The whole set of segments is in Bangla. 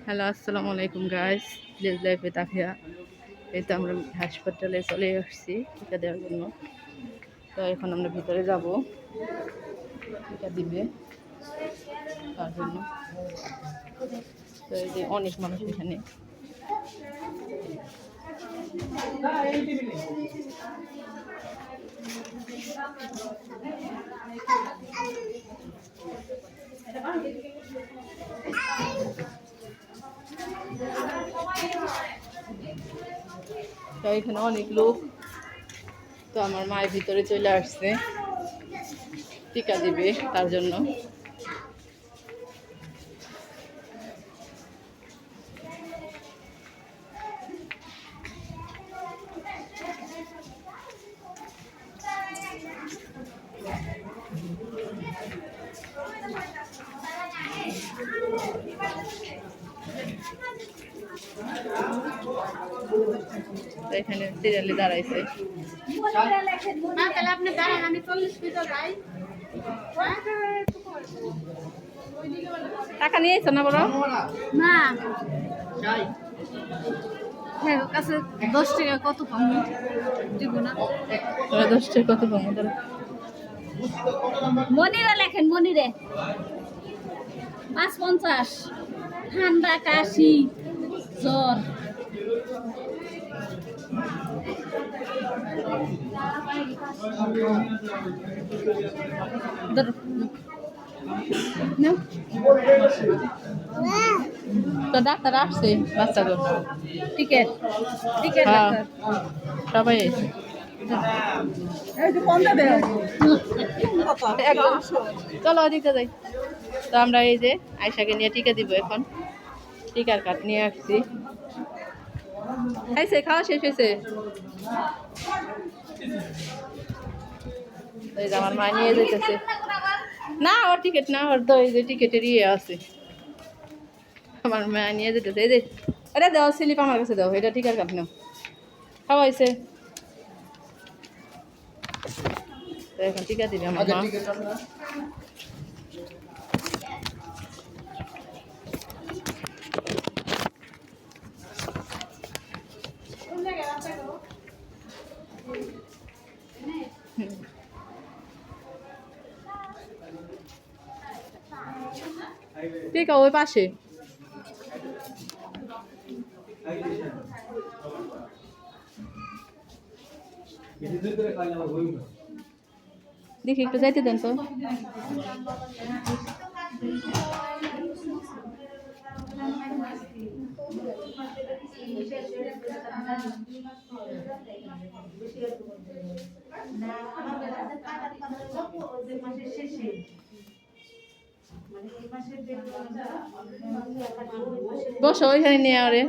হ্যালো, আসসালামু আলাইকুম গাইস। ভিলেজ লাইফে তাকিয়া এই তো আমরা হাসপাতালে চলে আসছি টিকা দেওয়ার জন্য। তো এখন আমরা ভিতরে যাব, টিকা দিবে তার জন্য। তো এই যে অনেক মানুষ এখানে। তো এখানে অনেক লোক। তো আমার মায়ের ভিতরে চলে আসছে টিকা দিবে তার জন্য। এখানে সিরিয়ালে দাঁড়াইছে। টাকা নিয়ে এসো না বড় না কাছে 10 টাকা কত কম দিব না। 10 টাকা কত কম? মনিরে লেখেন, মনিরে 5.50। ঠান্ডা, কাশি, জ্বর। তো ডাক্তার আসছে বাচ্চাকে টিকেট টিকেট হ্যাঁ সবাই এসে চলো দিতে যাই। তো আমরা এই যে আয়শাকে নিয়ে টিকা দিব এখন। টিকার কার্ড নিয়ে আসছি। খাইছে, খাওয়া শেষ হয়েছে। এই যে আমার মা নিয়ে যেতেছে। না ওর টিকিট না, ওর তো এই যে টিকিটের ইয়ে আছে। আমার মা নিয়ে যেতেছে। এই যে এটা দাও, স্লিপ আমার কাছে দাও, এটা টিকার কার্ড নাও। খাওয়া হয়েছে। তো এখন টিকা দিবে আমার মা। টিকা ওই পাশে। দেখি একটু যাইতে দেন তো। বসো ওইখানে নিয়ে আরে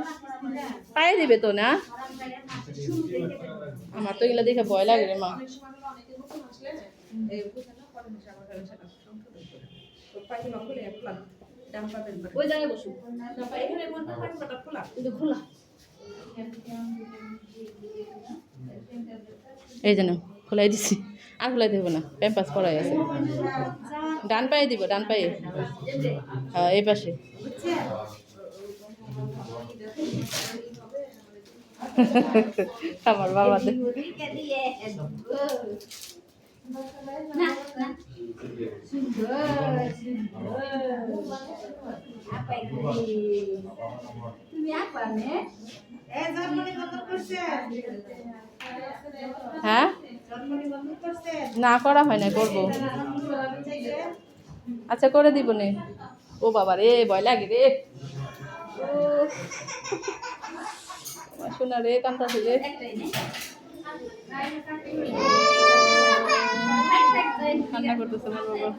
পায়ে দিবে তো না? আমার তো এগুলা দেখে ভয় লাগে রে মা। এই যে না খোলাই দিছি, আর খোলাই দেবো না, প্যাম্পাস পরাই আছে। ডান পায়ে দিব, ডান পায়ে। হ্যাঁ এই পাশে। আমার বাবা হ্যাঁ না করা হয় না, করবো। আচ্ছা করে দিব নে। ও বাবা রে ভয় লাগে রে। শোনা রে কান্তাছে রে। কান্না করতেছে আমার বাবা।